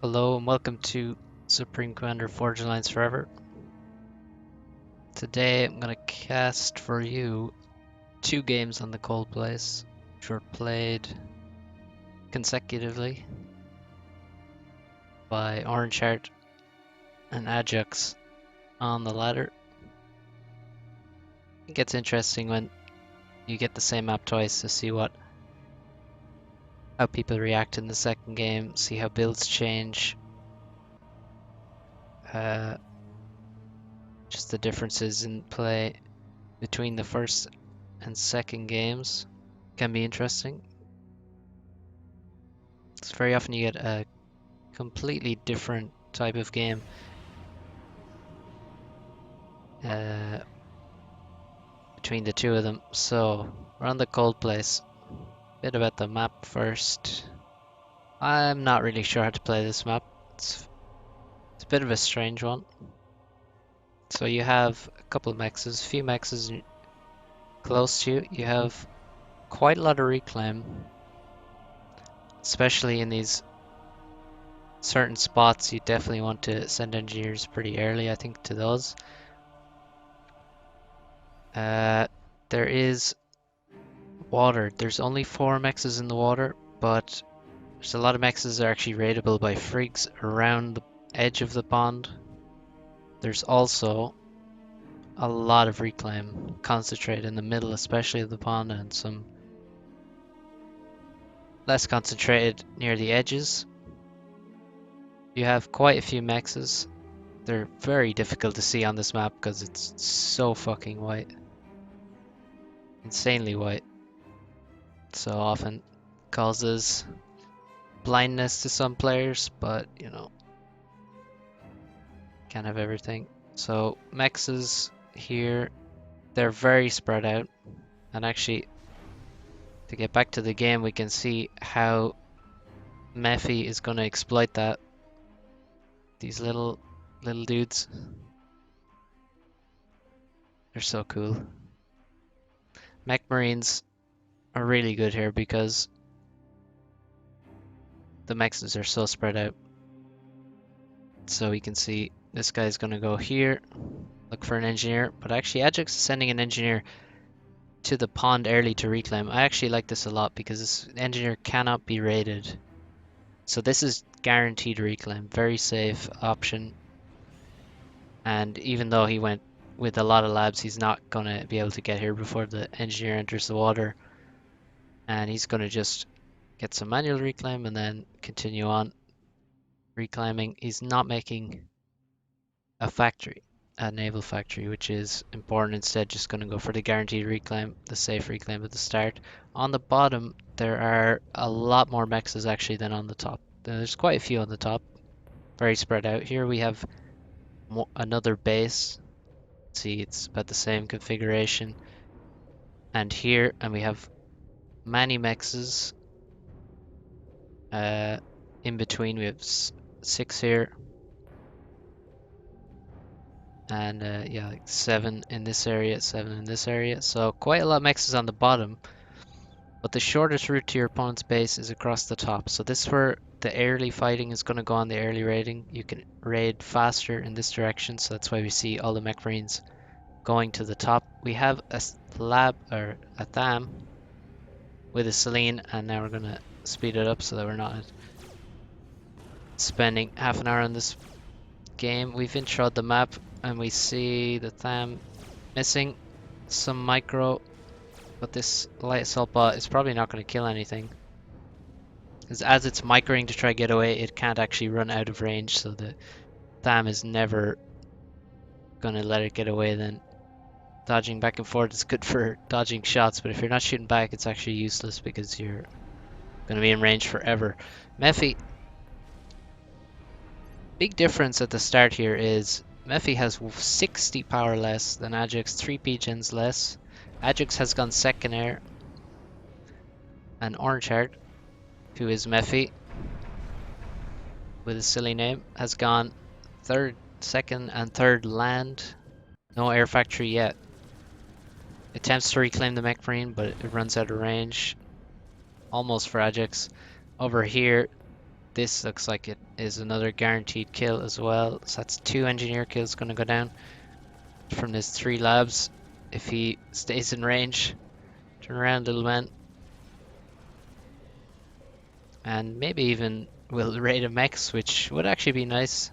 Hello and welcome to Supreme Commander Forge Alliance Forever. Today I'm going to cast for you 2 games on the Cold Place, which were played consecutively by Orange Heart and Adjux on the ladder. It gets interesting when you get the same map twice to see how people react in the second game, see how builds change, just the differences in play between the first and second games can be interesting. It's very often you get a completely different type of game between the two of them. So we're on the Cold Place. Bit about the map first. I'm not really sure how to play this map. It's a bit of a strange one. So you have a couple of mexes, few mexes close to you. You have quite a lot of reclaim, especially in these certain spots. You definitely want to send engineers pretty early, I think, to those. There is water. There's only 4 mexes in the water, but there's a lot of mexes that are actually raidable by frigs around the edge of the pond. There's also a lot of reclaim concentrated in the middle, especially of the pond, and some less concentrated near the edges. You have quite a few mexes. They're very difficult to see on this map because it's so fucking white. Insanely white. So often causes blindness to some players, but you know, can't have everything. So mexes here, they're very spread out, and actually to get back to the game we can see how Mephi is going to exploit that. These little dudes, they're so cool. Mech Marines are really good here because the mexes are so spread out. So we can see this guy's going to go here, look for an engineer, but actually Adjux is sending an engineer to the pond early to reclaim. I actually like this a lot because this engineer cannot be raided. So this is guaranteed reclaim, very safe option. And even though he went with a lot of labs, he's not going to be able to get here before the engineer enters the water. And he's going to just get some manual reclaim and then continue on reclaiming. He's not making a factory, a naval factory, which is important. Instead, just going to go for the guaranteed reclaim, the safe reclaim at the start. On the bottom, there are a lot more mexes actually than on the top. There's quite a few on the top, very spread out. Here we have another base. See, it's about the same configuration. And here, and we have many mexes. In between, we have 6 here. And yeah, like 7 in this area, 7 in this area. So quite a lot of mexes on the bottom. But the shortest route to your opponent's base is across the top. So this is where the early fighting is going to go on, the early raiding. You can raid faster in this direction. So that's why we see all the mech marines going to the top. We have a lab, or a Tham, with a Selene. And now we're going to speed it up so that we're not spending half an hour on this game. We've introed the map and we see the Tham missing some micro, but this light assault bot is probably not going to kill anything, because as it's microing to try to get away, it can't actually run out of range, so the Tham is never going to let it get away. Then dodging back and forth is good for dodging shots, but if you're not shooting back, it's actually useless because you're going to be in range forever. Mephi, big difference at the start here is Mephi has 60 power less than Adjux, 3 gens less. Adjux has gone second air. And Orange Heart, who is Mephi, with a silly name, has gone second and third land. No air factory yet. Attempts to reclaim the mech marine, but it runs out of range. Almost for Adjux. Over here, this looks like it is another guaranteed kill as well. So that's 2 engineer kills going to go down from his 3 labs if he stays in range. Turn around, little man. And maybe even will raid a mechs, which would actually be nice.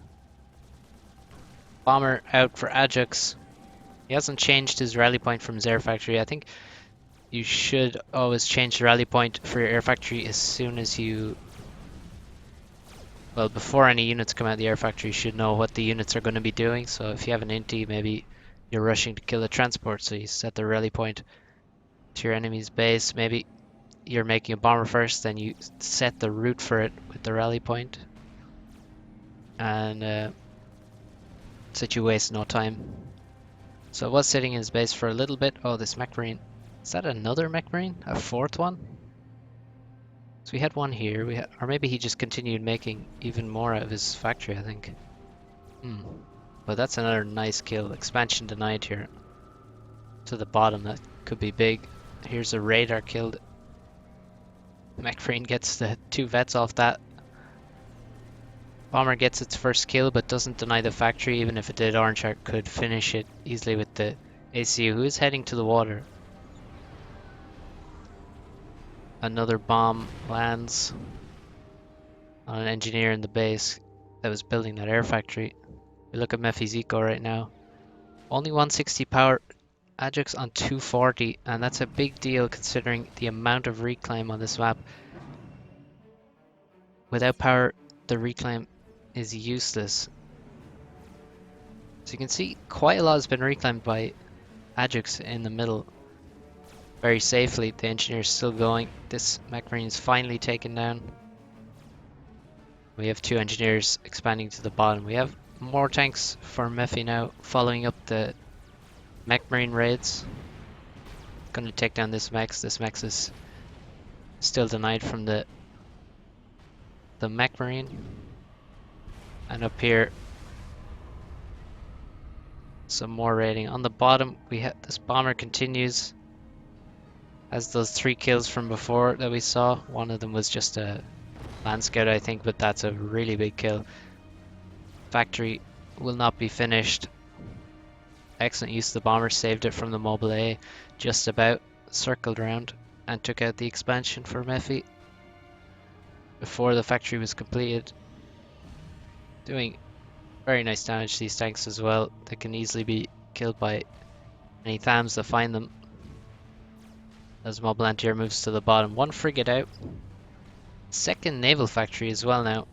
Bomber out for Adjux. He hasn't changed his rally point from his air factory. I think you should always change the rally point for your air factory as soon as you... Well, before any units come out of the air factory, you should know what the units are going to be doing. So if you have an inti, maybe you're rushing to kill a transport, so you set the rally point to your enemy's base. Maybe you're making a bomber first, then you set the route for it with the rally point. And so that you waste no time. So I was sitting in his base for a little bit. Oh, this mech marine. Is that another mech marine? A 4th one? So we had one here. Or maybe he just continued making even more out of his factory, I think. But that's another nice kill. Expansion denied here. To the bottom, that could be big. Here's a radar killed. Mech marine gets the 2 vets off that. Bomber gets its first kill, but doesn't deny the factory. Even if it did, Orange Heart could finish it easily with the ACU, who is heading to the water. Another bomb lands on an engineer in the base that was building that air factory. We look at Mephi's eco right now. Only 160 power, Adjux on 240, and that's a big deal considering the amount of reclaim on this map. Without power, the reclaim is useless. So you can see quite a lot has been reclaimed by Adjux in the middle. Very safely, the engineer is still going. This mech marine is finally taken down. We have 2 engineers expanding to the bottom. We have more tanks for Mephi now, following up the mech marine raids. Going to take down this mech. This mech is still denied from the mech marine. And up here, some more raiding. On the bottom, we have this bomber continues. Has those 3 kills from before that we saw. One of them was just a land scout, I think, but that's a really big kill. Factory will not be finished. Excellent use of the bomber, saved it from the Mobile A. Just about circled around and took out the expansion for Mephi before the factory was completed. Doing very nice damage to these tanks as well. They can easily be killed by any THAMs that find them. As Mobile Antier moves to the bottom. 1 frigate out. 2nd naval factory as well now.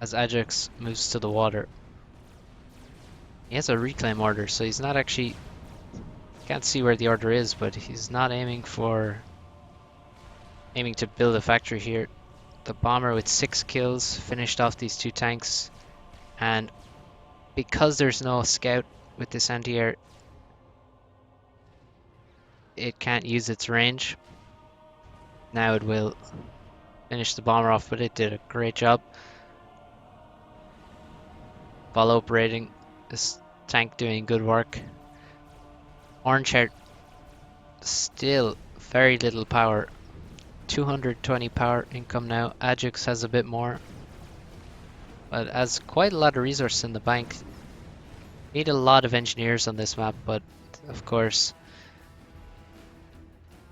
As Adjux moves to the water. He has a reclaim order, so he's not actually... Can't see where the order is, but he's not aiming to build a factory here. The bomber with 6 kills finished off these 2 tanks. And because there's no scout with this anti-air, it can't use its range. Now it will finish the bomber off, but it did a great job. Follow up raiding. This tank doing good work. Orange Heart still very little power. 220 power income now. Adjux has a bit more, but has quite a lot of resources in the bank. Need a lot of engineers on this map, but of course,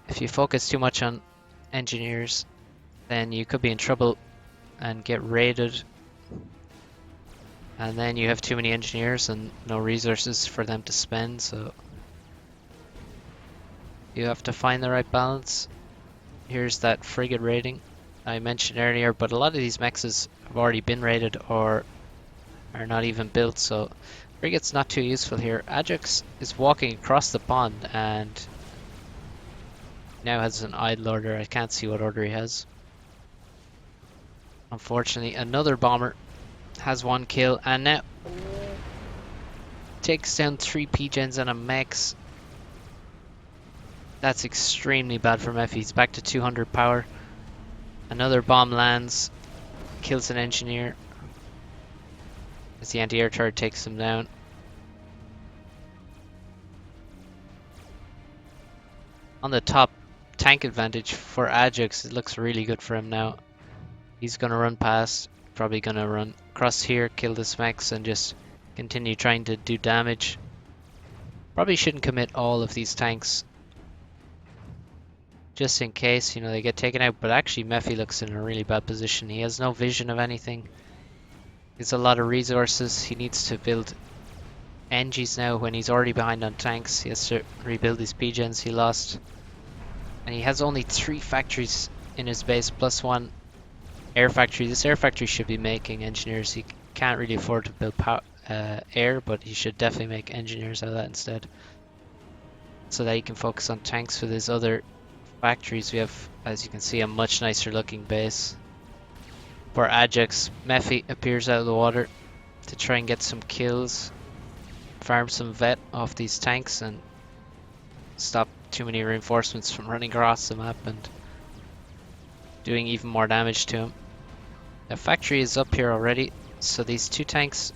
if you focus too much on engineers, then you could be in trouble and get raided. And then you have too many engineers and no resources for them to spend, so you have to find the right balance. Here's that frigate raiding I mentioned earlier, but a lot of these mechs have already been raided or are not even built, so frigate's not too useful here. Adjux is walking across the pond and now has an idle order. I can't see what order he has. Unfortunately, another bomber has 1 kill and now takes down 3 P-gens and a mechs. That's extremely bad for Mephi. He's back to 200 power. Another bomb lands, kills an engineer as the anti-air turret takes him down. On the top, tank advantage for Adjux. It looks really good for him now. He's gonna run past, probably gonna run across here, kill this mechs, and just continue trying to do damage. Probably shouldn't commit all of these tanks just in case, you know, they get taken out. But actually, Mephi looks in a really bad position. He has no vision of anything. He has a lot of resources. He needs to build NGs now when he's already behind on tanks. He has to rebuild these PGens he lost. And he has only 3 factories in his base, plus 1 air factory. This air factory should be making engineers. He can't really afford to build air, but he should definitely make engineers out of that instead, so that he can focus on tanks with his other factories. We have, as you can see, a much nicer looking base. For Adjux, Mephi appears out of the water to try and get some kills, farm some vet off these tanks, and stop too many reinforcements from running across the map and doing even more damage to him. The factory is up here already, so these 2 tanks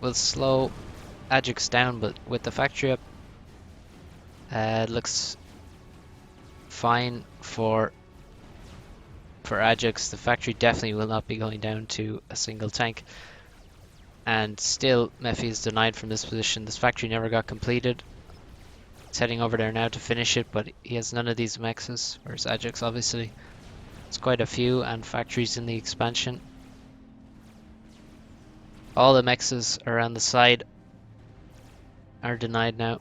will slow Adjux down, but with the factory up, it looks fine for Adjux. The factory definitely will not be going down to a single tank. And still, Mephi is denied from this position. This factory never got completed. He's heading over there now to finish it, but he has none of these mexes, whereas Adjux obviously has quite a few, and factories in the expansion. All the mexes around the side are denied now.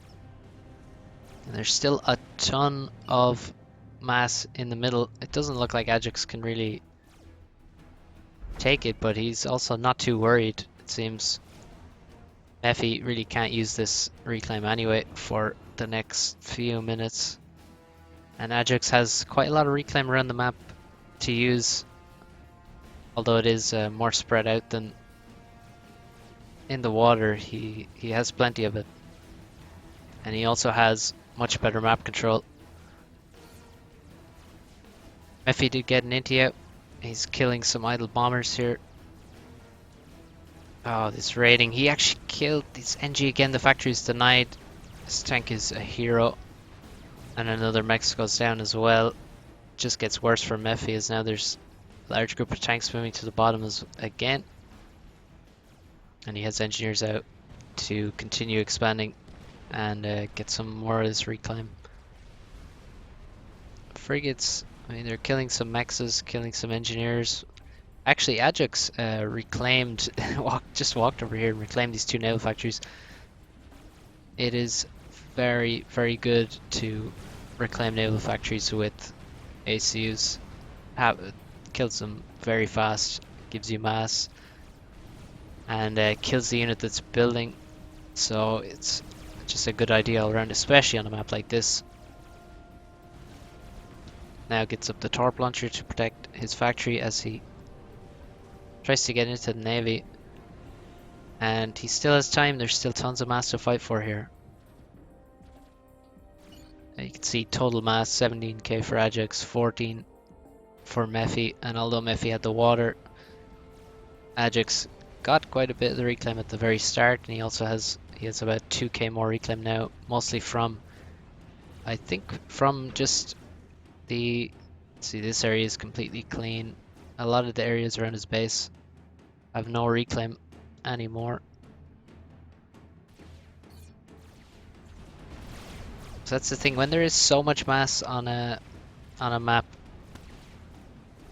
And there's still a ton of mass in the middle. It doesn't look like Adjux can really take it, but he's also not too worried, it seems. Mephi really can't use this reclaim anyway for the next few minutes. And Adjux has quite a lot of reclaim around the map to use, although it is more spread out than in the water. He has plenty of it, and he also has much better map control. Mephi did get an inti out. He's killing some idle bombers here. Oh, this raiding. He actually killed this NG again. The factory is denied. This tank is a hero. And another mech goes down as well. Just gets worse for Mephi, as now there's a large group of tanks moving to the bottom again. And he has engineers out to continue expanding and get some more of this reclaim. Frigates, I mean, they're killing some mexes, killing some engineers. Actually, Adjux reclaimed, just walked over here and reclaimed these 2 naval factories. It is very, very good to reclaim naval factories with ACUs. Kills them very fast, gives you mass, and kills the unit that's building. So it's just a good idea all around, especially on a map like this. Now gets up the torp launcher to protect his factory as he tries to get into the navy. And he still has time. There's still tons of mass to fight for here. You can see total mass 17k for Adjux, 14 for Mephi. And although Mephi had the water, Adjux got quite a bit of the reclaim at the very start, and he has about 2k more reclaim now, mostly from, I think, from just the, see, this area is completely clean. A lot of the areas around his base have no reclaim anymore. So that's the thing, when there is so much mass on a map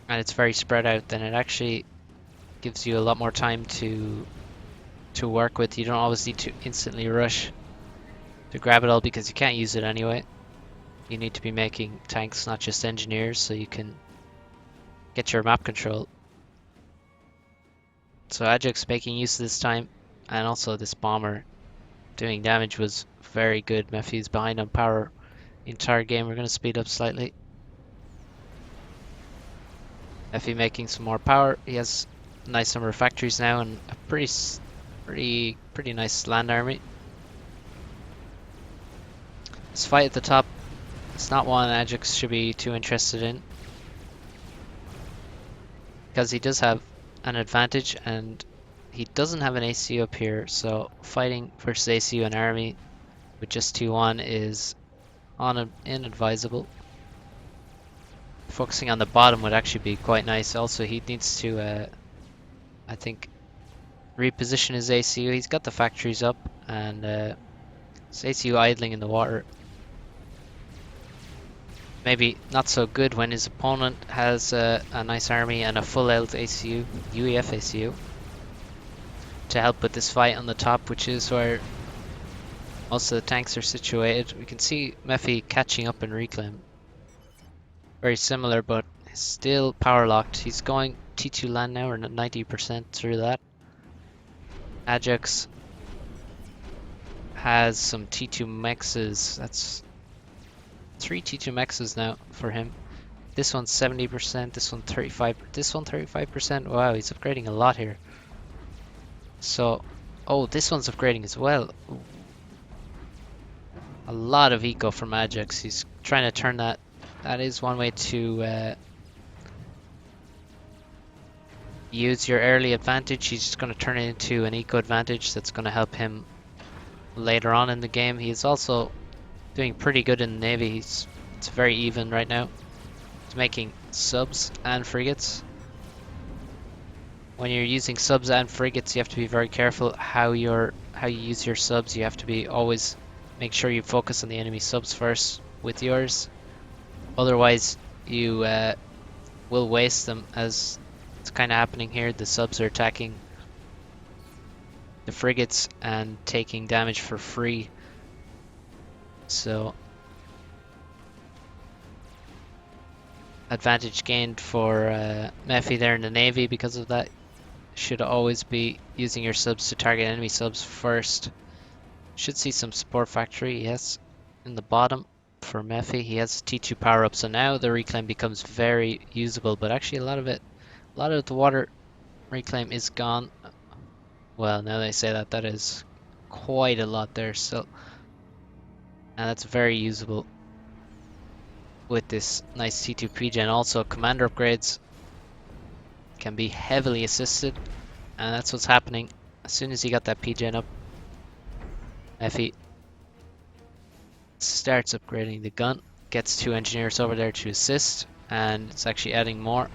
and it's very spread out, then it actually gives you a lot more time to work with. You don't always need to instantly rush to grab it all, because you can't use it anyway. You need to be making tanks, not just engineers, so you can get your map control. So Adjux making use of this time, and also this bomber doing damage was very good. Mephi's behind on power the entire game. We're going to speed up slightly. Mephi making some more power. He has a nice number of factories now and a pretty nice land army. This fight at the top, it's not one Adjux should be too interested in, because he does have an advantage and he doesn't have an ACU up here, so fighting versus ACU and army with just 2-1 is inadvisable. focusing on the bottom would actually be quite nice. Also, he needs to, I think, reposition his ACU. He's got the factories up, and his ACU idling in the water. Maybe not so good when his opponent has a nice army and a full health ACU, UEF ACU, to help with this fight on the top, which is where most of the tanks are situated. We can see Mephi catching up in reclaim. Very similar, but still power locked. He's going T2 land now, or 90% through that. Adjux has some T2 mexes. That's 3 T2 mexes now for him. This one's 70%, this one 35%, this one 35%. Wow, he's upgrading a lot here. So, oh, this one's upgrading as well. Ooh. A lot of eco from Adjux. He's trying to turn that. That is one way to use your early advantage. He's just going to turn it into an eco advantage that's going to help him later on in the game. He's also doing pretty good in the Navy. It's very even right now. He's making subs and frigates. When you're using subs and frigates, you have to be very careful how you use your subs. You have to be always make sure you focus on the enemy subs first with yours. Otherwise, you will waste them, as it's kind of happening here. The subs are attacking the frigates and taking damage for free. So, advantage gained for Mephi there in the Navy because of that. Should always be using your subs to target enemy subs first. Should see some support factory, yes, in the bottom for Mephi. He has T2 power up, so now the reclaim becomes very usable, but actually a lot of the water reclaim is gone. Well, now they say that, that is quite a lot there still. And that's very usable with this nice T2 P-Gen. Also, commander upgrades can be heavily assisted, and that's what's happening. As soon as he got that P-Gen up, Mephi starts upgrading the gun, gets 2 engineers over there to assist, and it's actually adding more.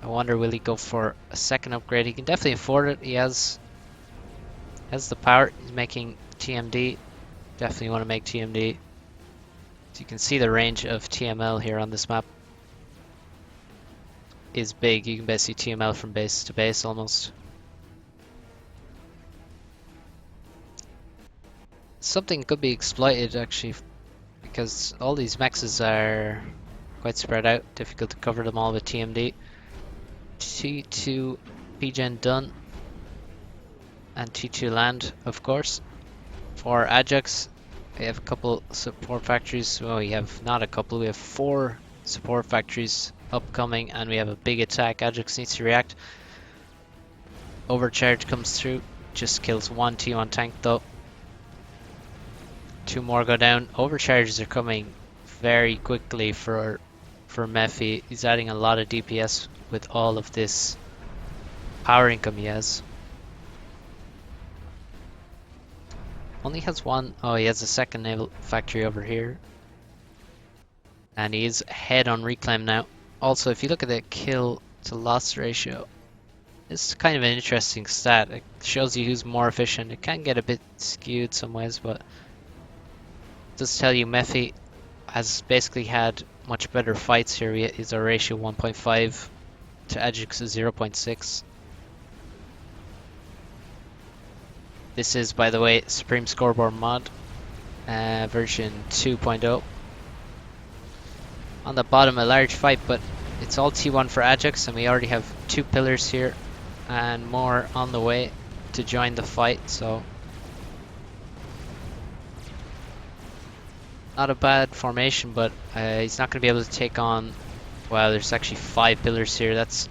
I wonder, will he go for a second upgrade? He can definitely afford it. He has the power. He's making TMD. Definitely want to make TMD. So you can see the range of TML here on this map is big. You can basically TML from base to base almost. Something could be exploited actually, because all these mexes are quite spread out. Difficult to cover them all with TMD. T2 P-Gen done. And T2 land, of course. For Adjux, we have a couple support factories. Well, we have not a couple, we have 4 support factories upcoming, and we have a big attack. Adjux needs to react. Overcharge comes through, just kills 1 T1 tank though. 2 more go down. Overcharges are coming very quickly for Mephi. He's adding a lot of DPS with all of this power income he has. Only has 1. Oh, he has a second naval factory over here. And he is ahead on reclaim now. Also, if you look at the kill to loss ratio, it's kind of an interesting stat. It shows you who's more efficient. It can get a bit skewed some ways, but it does tell you Mephi has basically had much better fights here. Is our ratio 1.5 to Adjux is 0.6. This is, by the way, Supreme Scoreboard mod, version 2.0. On the bottom, a large fight, but it's all T1 for Adjux, and we already have 2 pillars here, and more on the way to join the fight, so not a bad formation, but he's not going to be able to take on. Wow, there's actually 5 pillars here. That's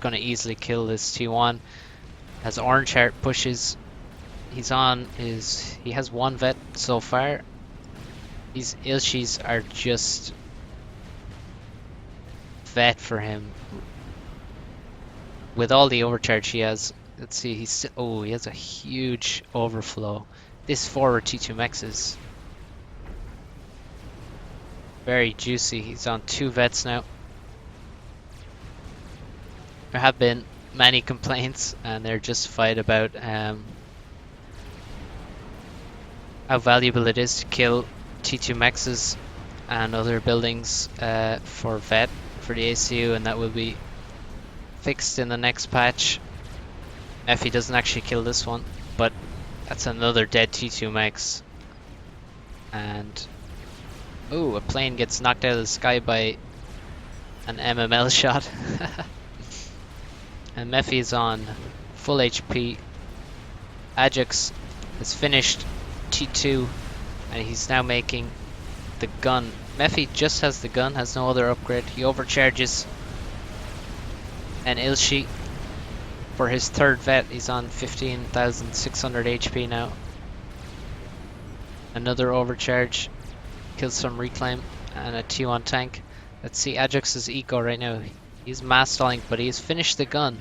going to easily kill this T1. As Orange Heart pushes. He has 1 vet so far. These Ilshis are just vet for him. With all the overcharge he has, let's see, he has a huge overflow. This forward T2 Mex is very juicy. He's on 2 vets now. There have been many complaints, and they're justified about how valuable it is to kill T2 mexes and other buildings for vet for the ACU, and that will be fixed in the next patch. Mephi doesn't actually kill this one, but that's another dead T2 mex. And ooh, a plane gets knocked out of the sky by an MML shot. And Mephi is on full HP. Adjux has finished T2 and he's now making the gun. Mephi just has the gun, has no other upgrade. He overcharges an Ilshi for his 3rd vet. He's on 15,600 HP now. Another overcharge, kills some reclaim and a T1 tank. Let's see Adjux's eco right now. He's mass stalling, but he's finished the gun.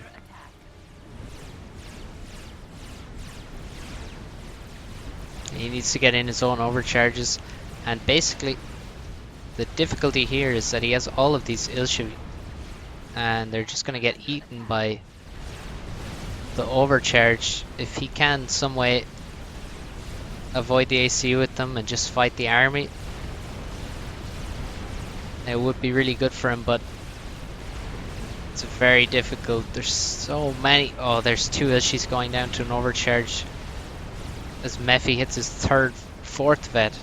He needs to get in his own overcharges, and basically the difficulty here is that he has all of these Ilshi and they're just going to get eaten by the overcharge. If he can some way avoid the ACU with them and just fight the army, it would be really good for him, but it's very difficult. There's so many. Oh, there's 2 Ilshis going down to an overcharge as Mephi hits his 3rd, 4th vet.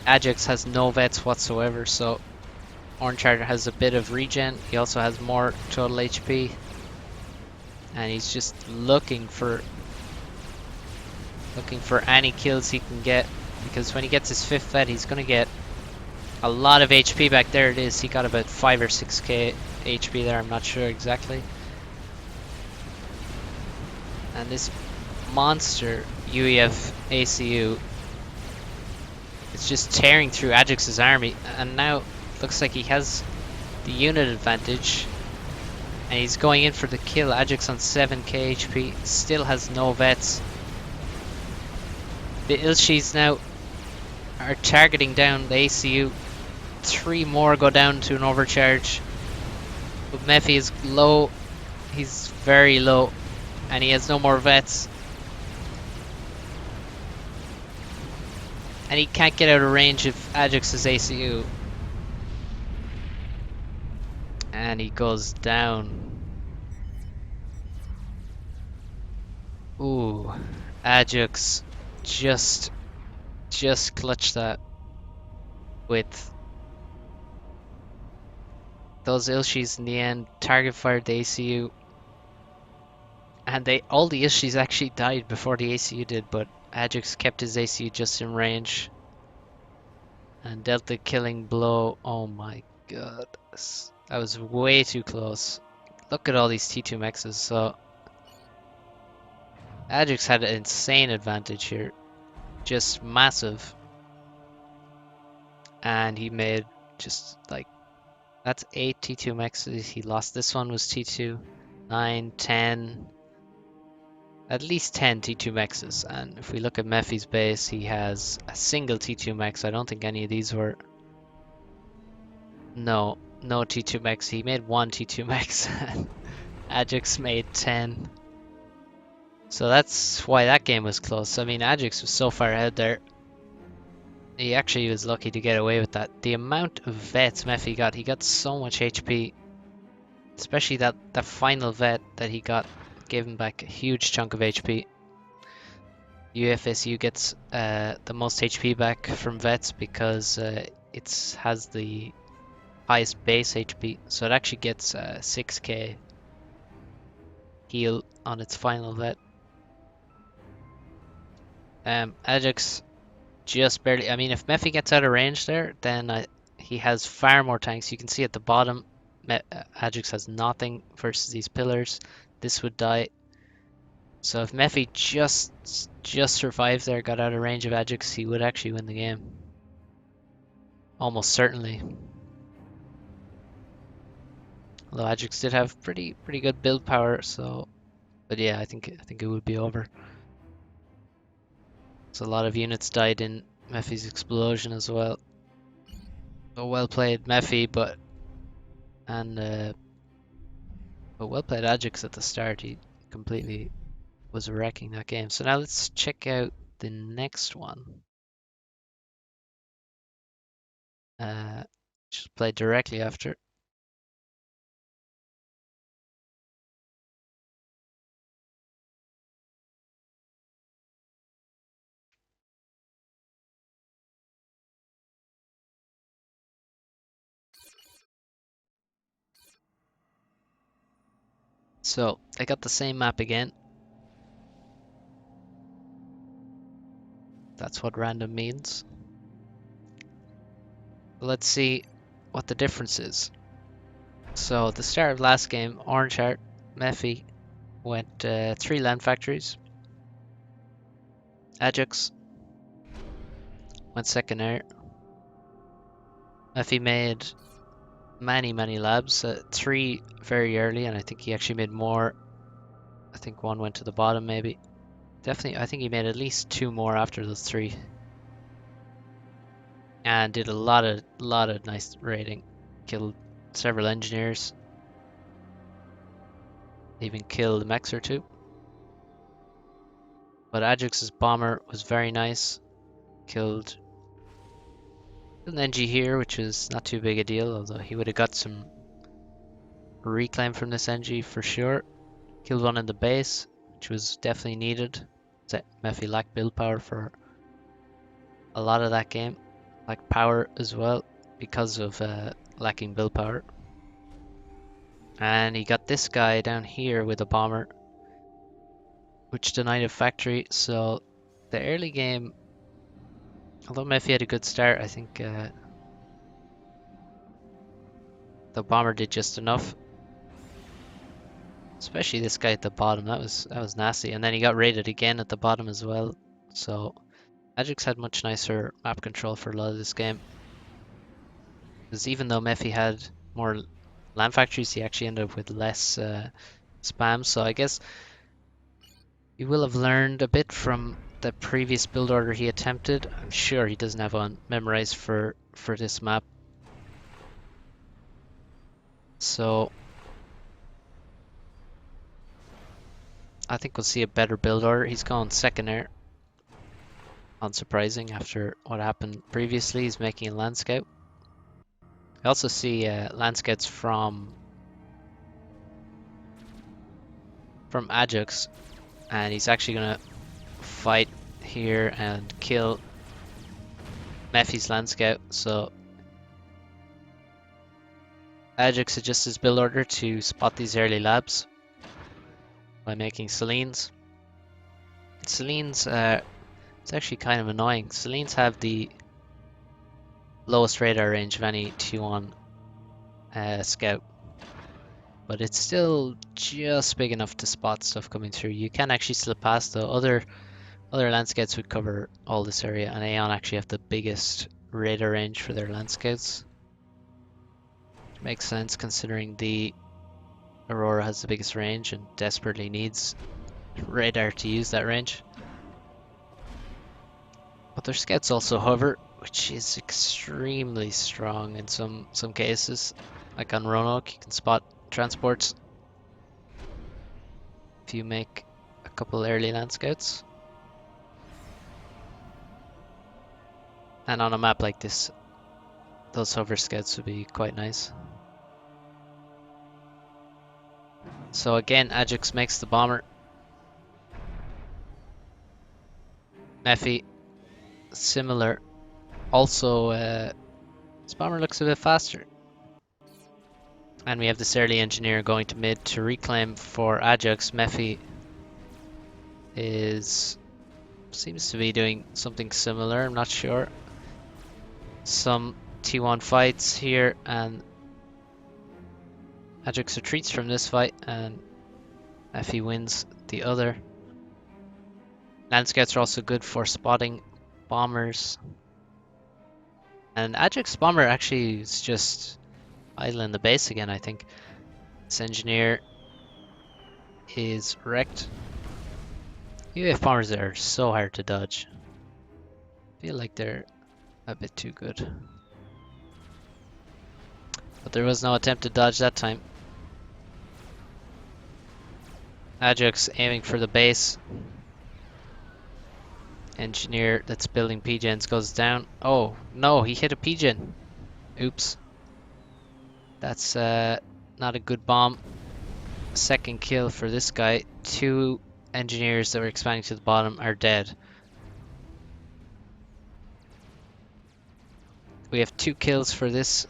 Adjux has no vets whatsoever, so Orange Charger has a bit of regen. He also has more total HP, and he's just looking for any kills he can get, because when he gets his 5th vet, he's gonna get a lot of HP back. There it is. He got about 5 or 6k HP there. I'm not sure exactly. And this monster UEF ACU is just tearing through Adjux's army, and now looks like he has the unit advantage, and he's going in for the kill. Adjux on 7k HP, still has no vets. The Ilshis now are targeting down the ACU. 3 more go down to an overcharge, but Mephi is low. He's very low, and he has no more vets, and he can't get out of range of Adjux's ACU, and he goes down. Ooh, Adjux just clutched that with those Ilshis in the end. Target fired the ACU, and all the Ilshis actually died before the ACU did, but Adjux kept his ACU just in range and dealt the killing blow. Oh my god, that was way too close. Look at all these T2 mexes. So Adjux had an insane advantage here, just massive, and he made just like, that's 8 T2 mexes. He lost. This one was T2, 9, 10, at least 10 T2 mexes. And if we look at Mephi's base, he has a single T2 mex. I don't think any of these were. No T2 mex. He made 1 T2 mex. Adjux made 10. So that's why that game was close. I mean, Adjux was so far ahead there. He actually was lucky to get away with that. The amount of vets Mephi got, he got so much HP. Especially that final vet that he got gave him back a huge chunk of HP. UFSU gets the most HP back from vets because it has the highest base HP. So it actually gets 6k heal on its final vet. Adjux just barely. I mean, if Mephi gets out of range there, then he has far more tanks. You can see at the bottom, Adjux has nothing versus these pillars. This would die. So if Mephi just survived there, got out of range of Adjux, he would actually win the game. Almost certainly. Although Adjux did have pretty good build power, so, but yeah, I think it would be over. So a lot of units died in Mephi's explosion as well. So well played Mephi, but well played Adjux at the start. He completely was wrecking that game. So now let's check out the next one. Just play directly after. So I got the same map again. That's what random means. Let's see what the difference is. So at the start of last game, Orange Heart, Mephi went 3 land factories. Adjux went second air. Mephi made many labs, 3 very early, and I think he actually made more. I think 1 went to the bottom maybe. Definitely, I think he made at least 2 more after those 3. And did a lot of nice raiding. Killed several engineers. Even killed a mechs or 2. But Adjux's bomber was very nice. Killed an NG here, which was not too big a deal, although he would have got some reclaim from this NG for sure. Killed one in the base, which was definitely needed. Mephi lacked build power for a lot of that game. Lacked power as well because of lacking build power. And he got this guy down here with a bomber, which denied a factory. So the early game, although Mephi had a good start, I think the bomber did just enough. Especially this guy at the bottom, that was nasty. And then he got raided again at the bottom as well. So Adjux had much nicer map control for a lot of this game. Because even though Mephi had more land factories, he actually ended up with less spam. So I guess he will have learned a bit from the previous build order he attempted. I'm sure he doesn't have one memorized for this map. So I think we'll see a better build order. He's gone second air. Unsurprising after what happened previously. He's making a land scout. I also see land scouts from Adjux, and he's actually gonna fight here and kill Mephi's land scout. So Adjux adjusts his build order to spot these early labs by making Selines. Selines, it's actually kind of annoying. Selines have the lowest radar range of any T1 scout, but it's still just big enough to spot stuff coming through. You can actually slip past though. Other land scouts would cover all this area, and Aeon actually have the biggest radar range for their land scouts. Which makes sense considering the Aurora has the biggest range and desperately needs radar to use that range. But their scouts also hover, which is extremely strong in some cases. Like on Roanoke, you can spot transports if you make a couple early land scouts. And on a map like this, those hover scouts would be quite nice. So again, Adjux makes the bomber. Mephi, similar. Also, this bomber looks a bit faster. And we have this early engineer going to mid to reclaim for Adjux. Mephi seems to be doing something similar, I'm not sure. Some T1 fights here, and Adjux retreats from this fight, and Mephi wins the other. Land scouts are also good for spotting bombers. And Adjux bomber actually is just idling the base again, I think. This engineer is wrecked. UAF bombers are so hard to dodge. Feel like they're a bit too good. But there was no attempt to dodge that time. Adjux aiming for the base. Engineer that's building P-gens goes down. Oh, no, he hit a P-gen. Oops. That's not a good bomb. Second kill for this guy. 2 engineers that were expanding to the bottom are dead. We have 2 kills for this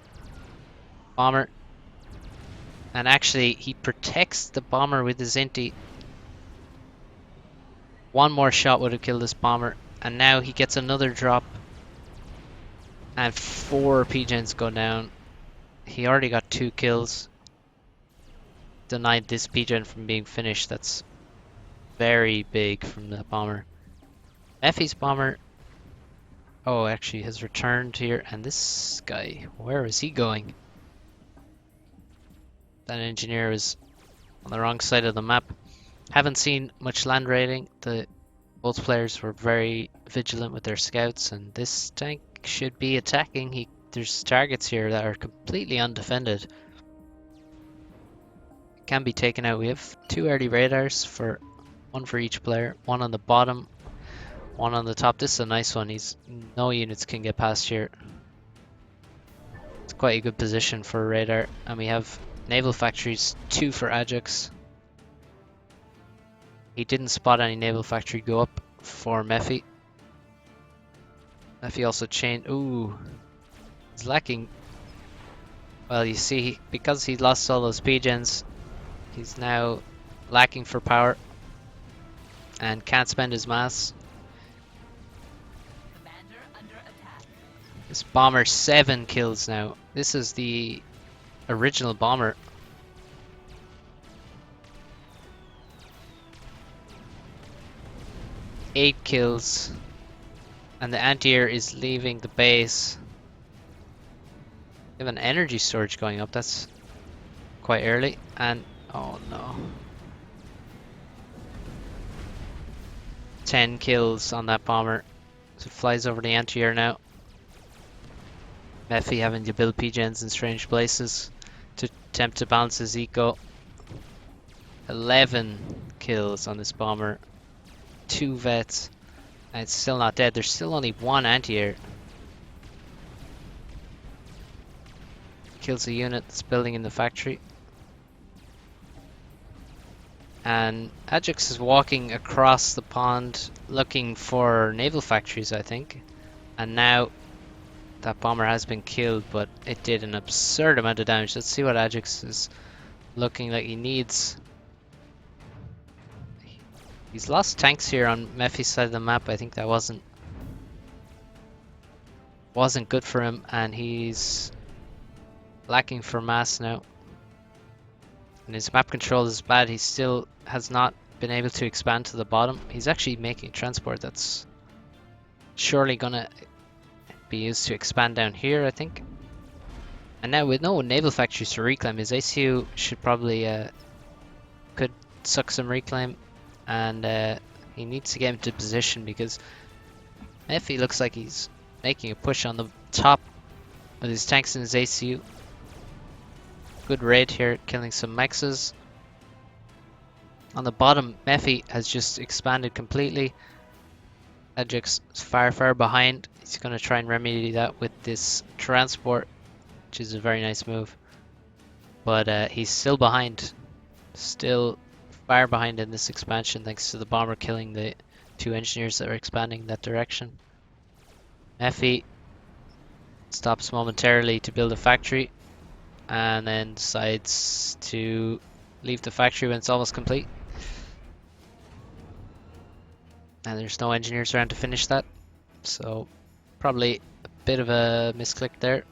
bomber. And actually, he protects the bomber with his inti. One more shot would have killed this bomber. And now he gets another drop. And 4 P-gens go down. He already got 2 kills. Denied this P-gen from being finished. That's very big from the bomber. Mephi's bomber, oh, actually has returned here. And this guy, where is he going? That engineer is on the wrong side of the map. Haven't seen much land raiding. Both players were very vigilant with their scouts, and this tank should be attacking. There's targets here that are completely undefended. Can be taken out. We have 2 early radars, one for each player. One on the bottom, one on the top. This is a nice one. No units can get past here. It's quite a good position for a radar. And we have naval factories, 2 for Adjux. He didn't spot any naval factory go up for Mephi. Mephi also changed. Ooh, he's lacking. Well, you see, because he lost all those P-gens, he's now lacking for power and can't spend his mass. This bomber 7 kills now. This is the original bomber. Eight kills. And the anti-air is leaving the base. We have an energy storage going up. That's quite early. And oh no. 10 kills on that bomber. So it flies over the anti-air now. Mephi having to build P-gens in strange places to attempt to balance his eco. 11 kills on this bomber. 2 vets. And it's still not dead. There's still only 1 anti-air. Kills a unit that's building in the factory. And Adjux is walking across the pond looking for naval factories, I think. And now that bomber has been killed, but it did an absurd amount of damage. Let's see what Adjux is looking like he needs. He's lost tanks here on Mephi's side of the map. I think that wasn't good for him, and he's lacking for mass now. And his map control is bad. He still has not been able to expand to the bottom. He's actually making transport that's surely gonna be used to expand down here, I think. And now with no naval factories to reclaim, his ACU should probably could suck some reclaim. And he needs to get into position because Mephi looks like he's making a push on the top with his tanks and his ACU. Good raid here, killing some mexes. On the bottom, Mephi has just expanded completely. Adjux is far behind. He's going to try and remedy that with this transport, which is a very nice move. But he's still behind. Still far behind in this expansion thanks to the bomber killing the 2 engineers that are expanding that direction. Mephi stops momentarily to build a factory and then decides to leave the factory when it's almost complete. And there's no engineers around to finish that, so probably a bit of a misclick there.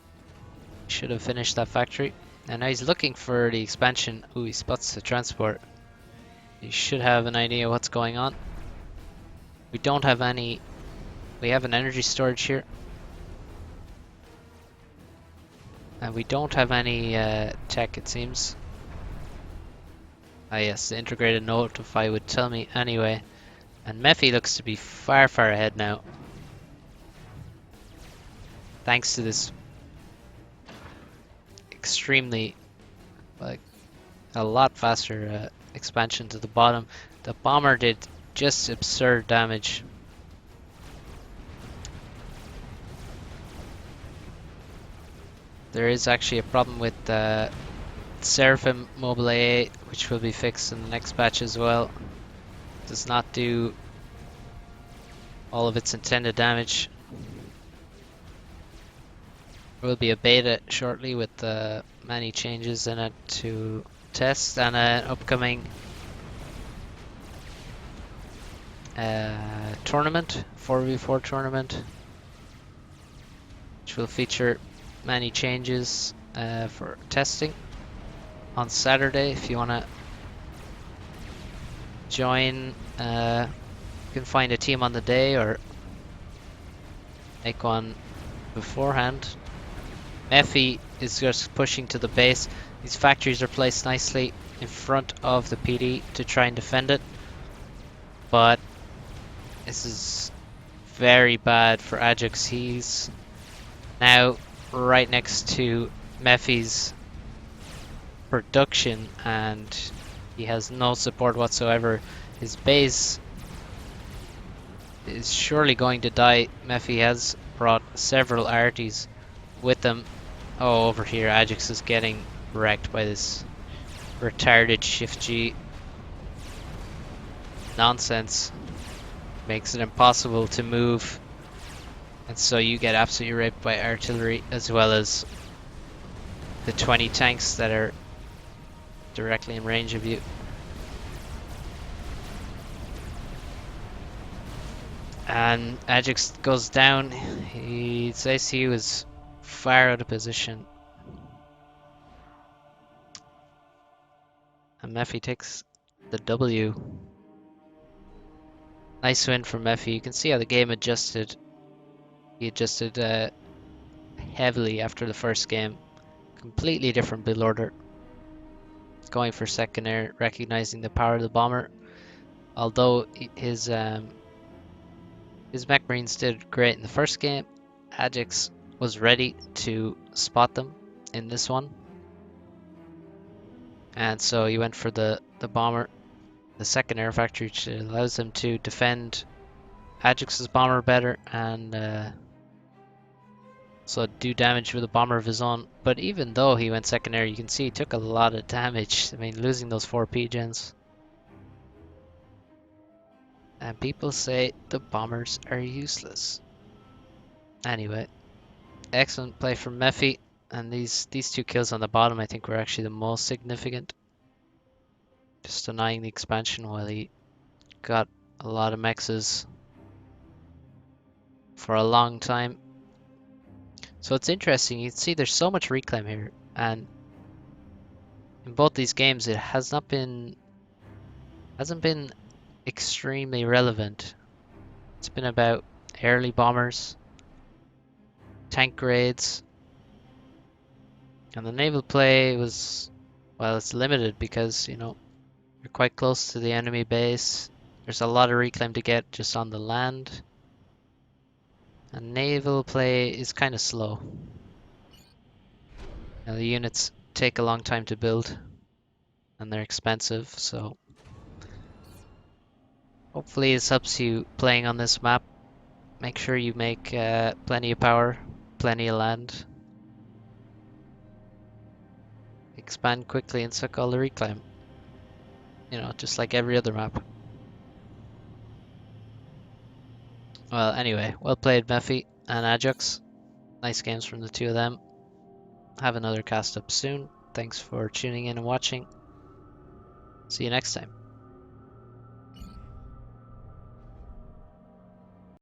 Should have finished that factory. And now he's looking for the expansion. Ooh, he spots the transport. You should have an idea what's going on. We don't have any. We have an energy storage here. And we don't have any tech, it seems. Ah yes, the integrated notify would tell me anyway. And Mephi looks to be far ahead now. thanks to this extremely, like, a lot faster expansion to the bottom. The bomber did just absurd damage. There is actually a problem with Seraphim Mobile AA, which will be fixed in the next patch as well. Does not do all of its intended damage. There will be a beta shortly with many changes in it to test, and an upcoming tournament, 4v4 tournament, which will feature many changes for testing on Saturday. If you want to join, you can find a team on the day or make one beforehand. Mephi is just pushing to the base. These factories are placed nicely in front of the PD to try and defend it, but this is very bad for Adjux. He's now right next to Mephi's production and he has no support whatsoever. His base is surely going to die. Mephi has brought several arties with them. Oh, over here Adjux is getting wrecked by this retarded Shift G nonsense. Makes it impossible to move, and so you get absolutely raped by artillery as well as the 20 tanks that are directly in range of you. And Adjux goes down. His ACU is far out of position. And Mephi takes the W. Nice win for Mephi. You can see how the game adjusted. He adjusted heavily after the first game. Completely different build order. Going for second air, recognizing the power of the bomber. Although his Mech Marines did great in the first game, Adjux was ready to spot them in this one. And so he went for the bomber, the second air factory, which allows him to defend Adjux's bomber better and so do damage with a bomber of his own. But even though he went second air, you can see he took a lot of damage. I mean, losing those 4 P-gens. And people say the bombers are useless. Anyway, excellent play from Mephi. And these 2 kills on the bottom I think were actually the most significant. Just denying the expansion while he got a lot of mexes for a long time. So it's interesting, you can see there's so much reclaim here, and in both these games it hasn't been extremely relevant. It's been about early bombers, tank raids, and the naval play was, well, it's limited because, you know, you're quite close to the enemy base. There's a lot of reclaim to get just on the land. And naval play is kind of slow. Now the units take a long time to build and they're expensive, so hopefully this helps you playing on this map. Make sure you make plenty of power, plenty of land. Expand quickly and suck all the reclaim. You know, just like every other map. Well, anyway, well played Mephi and Adjux. Nice games from the 2 of them. Have another cast up soon. Thanks for tuning in and watching. See you next time.